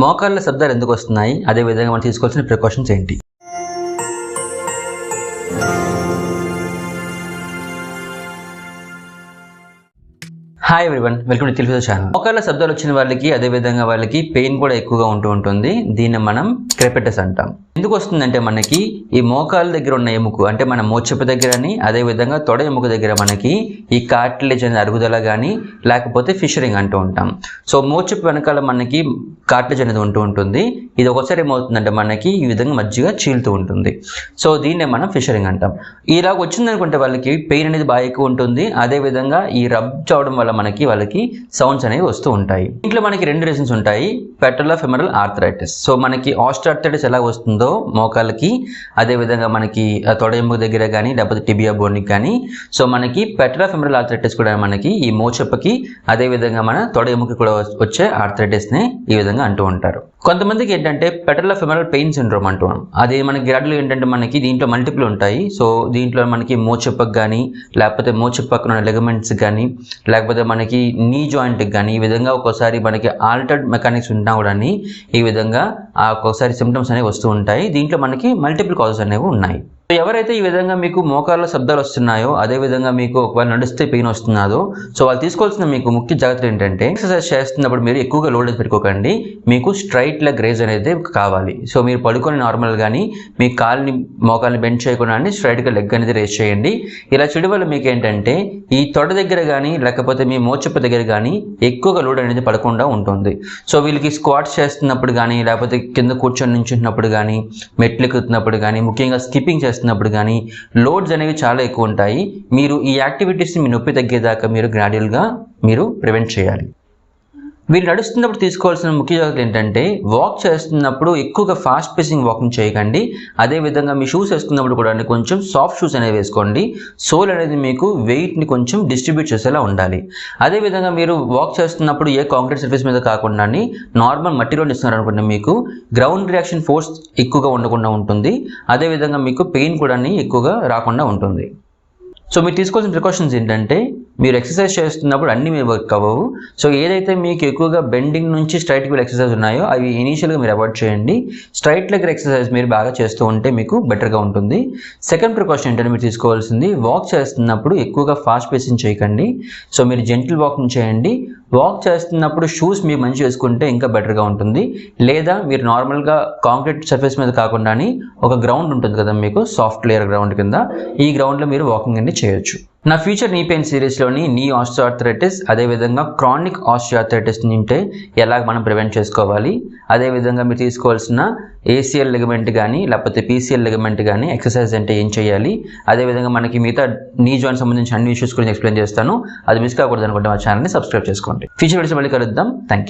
మోకాళ్ళ శబ్దాలు ఎందుకు వస్తున్నాయి, అదేవిధంగా మనం తీసుకోవాల్సిన ప్రికాషన్స్ ఏంటి? Hi everyone, welcome to Telugu channel. మోకాళ్ళ శబ్దాలు వచ్చిన వాళ్ళకి అదేవిధంగా వాళ్ళకి పెయిన్ కూడా ఎక్కువగా ఉంటుంది. దీన్ని మనం క్రెపెటస్ అంటాం. ఎందుకు వస్తుందంటే మనకి ఈ మోకాళ్ళ దగ్గర ఉన్న ఎముక అంటే మన మోచెప్పు దగ్గరని అదేవిధంగా తొడ ఎముక దగ్గర మనకి ఈ కార్టిలేజ్ అనేది అరుగుదల కానీ లేకపోతే ఫిషరింగ్ అంటూ ఉంటాం. సో మోచెప్పు వెనకాల మనకి కార్టిలేజ్ అనేది ఉంటుంది. ఇది ఒకసారి ఏమవుతుందంటే మనకి ఈ విధంగా మధ్యగా చీలుతూ ఉంటుంది. సో దీన్నే మనం ఫిషరింగ్ అంటాం. ఇలాగ వచ్చిందనుకుంటే వాళ్ళకి పెయిన్ అనేది బాగా ఎక్కువ ఉంటుంది. అదేవిధంగా ఈ రబ్ చేయడం వల్ల వాళ్ళకి సౌండ్స్ అనేవి వస్తూ ఉంటాయి. ఇంట్లో మనకి రెండు రీజన్స్ ఉంటాయి. పెటల్లోఫెమరల్ ఆర్థరైటిస్. సో మనకి ఆస్టియోఆర్థరైటిస్ ఎలా వస్తుందో మోకాళ్ళకి, అదేవిధంగా మనకి తొడ ఎముక దగ్గర కానీ లేకపోతే టిబియా బోన్కి కానీ, సో మనకి పెటల్లోఫెమరల్ ఆర్థరైటిస్ కూడా మనకి ఈ మోచెప్పకి అదేవిధంగా మన తొడ ఎముక కూడా వచ్చే ఆర్థరైటిస్ని ఈ విధంగా అంటూ ఉంటారు. కొంతమందికి ఏంటంటే పెటల్లోఫెమరల్ పెయిన్ సిండ్రోమ్ అంటున్నాం. అది మనకి గ్రాడ్యువల్ ఏంటంటే మనకి దీంట్లో మల్టిపుల్ ఉంటాయి. సో దీంట్లో మనకి మోచెప్పకు కానీ లేకపోతే మోచెప్పకు ఉన్న లెగమెంట్స్ కానీ లేకపోతే మనకి నీ జాయింట్కి కానీ ఈ విధంగా ఒక్కోసారి మనకి ఆల్టర్డ్ మెకానిక్స్ ఉన్నా కూడా ఈ విధంగా ఒక్కోసారి సిమ్టమ్స్ అనేవి వస్తూ ఉంటాయి. దీంట్లో మనకి మల్టిపుల్ కాజెస్ అనేవి ఉన్నాయి. సో ఎవరైతే ఈ విధంగా మీకు మోకాళ్ళ శబ్దాలు వస్తున్నాయో అదేవిధంగా మీకు ఒకవేళ నడిస్తే పెయిన్ వస్తున్నాదో సో వాళ్ళు తీసుకోవాల్సిన మీకు ముఖ్య జాగ్రత్తలు ఏంటంటే ఎక్సర్సైజ్ చేస్తున్నప్పుడు మీరు ఎక్కువగా లోడ్ పెట్టుకోకండి. మీకు స్ట్రైట్ లెగ్ రేజ్ అనేది కావాలి. సో మీరు పడుకొని నార్మల్ కానీ మీ మోకాల్ని బెండ్ చేయకుండా స్ట్రైట్గా లెగ్ అనేది రేజ్ చేయండి. ఇలా చేయడం వల్ల మీకు ఏంటంటే ఈ తొడ దగ్గర కానీ లేకపోతే మీ మోచెప్ప దగ్గర కానీ ఎక్కువగా లోడ్ అనేది పడకుండా ఉంటుంది. సో వీళ్ళకి స్క్వాట్స్ చేస్తున్నప్పుడు కానీ లేకపోతే కింద కూర్చొని నించున్నప్పుడు కానీ మెట్లు ఎక్కుతున్నప్పుడు కానీ ముఖ్యంగా స్కిప్పింగ్ చేస్తున్నప్పుడు కానీ లోడ్స్ అనేవి చాలా ఎక్కువ ఉంటాయి. మీరు ఈ యాక్టివిటీస్ని మీ నొప్పి తగ్గేదాకా మీరు గ్రాడ్యువల్గా మీరు ప్రివెంట్ చేయాలి. మీరు నడుస్తున్నప్పుడు తీసుకోవాల్సిన ముఖ్య జాగ్రత్తలు ఏంటంటే వాక్ చేస్తున్నప్పుడు ఎక్కువగా ఫాస్ట్ పేసింగ్ వాకింగ్ చేయకండి. అదేవిధంగా మీ షూస్ వేసుకున్నప్పుడు కూడా కొంచెం సాఫ్ట్ షూస్ అనేవి వేసుకోండి. సోల్ అనేది మీకు వెయిట్ని కొంచెం డిస్ట్రిబ్యూట్ చేసేలా ఉండాలి. అదేవిధంగా మీరు వాక్ చేస్తున్నప్పుడు ఏ కాంక్రీట్ సర్ఫేస్ మీద కాకుండా నార్మల్ మట్టి రోడ్ ఇస్తున్నారు అనుకుంటే మీకు గ్రౌండ్ రియాక్షన్ ఫోర్స్ ఎక్కువగా ఉండకుండా ఉంటుంది. అదేవిధంగా మీకు పెయిన్ కూడా ఎక్కువగా రాకుండా ఉంటుంది. సో మీరు తీసుకోవాల్సిన ప్రికాషన్స్ ఏంటంటే మీరు ఎక్సర్సైజ్ చేస్తున్నప్పుడు అన్నీ మీరు వర్క్ అవ్వవు. సో ఏదైతే మీకు ఎక్కువగా బెండింగ్ నుంచి స్ట్రైట్ లెగ్ ఎక్సర్సైజ్ ఉన్నాయో అవి ఇనీషియల్గా మీరు అవాయిడ్ చేయండి. స్ట్రైట్ లెగ్ ఎక్సర్సైజ్ మీరు బాగా చేస్తూ ఉంటే మీకు బెటర్గా ఉంటుంది. సెకండ్ ప్రికాషన్ ఏంటంటే మీరు తీసుకోవాల్సింది వాక్ చేస్తున్నప్పుడు ఎక్కువగా ఫాస్ట్ పేసింగ్ చేయకండి. సో మీరు జెంటిల్ వాకింగ్ చేయండి. వాక్ చేస్తున్నప్పుడు షూస్ మీరు మంచి వేసుకుంటే ఇంకా బెటర్గా ఉంటుంది. లేదా మీరు నార్మల్గా కాంక్రీట్ సర్ఫేస్ మీద కాకుండా ఒక గ్రౌండ్ ఉంటుంది కదా మీకు సాఫ్ట్ లేయర్ గ్రౌండ్ కింద, ఈ గ్రౌండ్లో మీరు వాకింగ్ అనేది చేయొచ్చు. నా ఫ్యూచర్ నీ పెయిన్ సిరీస్లోని నీ ఆస్టియోఆర్థరైటిస్ అదేవిధంగా క్రానిక్ ఆస్టియోఆర్థరైటిస్ ఉంటే ఎలా మనం ప్రివెంట్ చేసుకోవాలి, అదేవిధంగా మీరు తీసుకోవాల్సిన ఏసీఎల్ లిగమెంట్ కానీ లేకపోతే పీసీఎల్ లిగమెంట్ కానీ ఎక్సర్సైజ్ అంటే ఏం చేయాలి, అదేవిధంగా మనకి మిగతా నీ జాయింట్ సంబంధించిన అన్ని ఇష్యూస్ గురించి ఎక్స్ప్లెయిన్ చేస్తాను. అది మిస్ కాకూడదు అనుకుంటే మా ఛానల్ని సబ్స్క్రైబ్ చేసుకోండి. ఫ్యూచర్ వీడియోస్ మళ్ళీ కలుద్దాం. Thank you.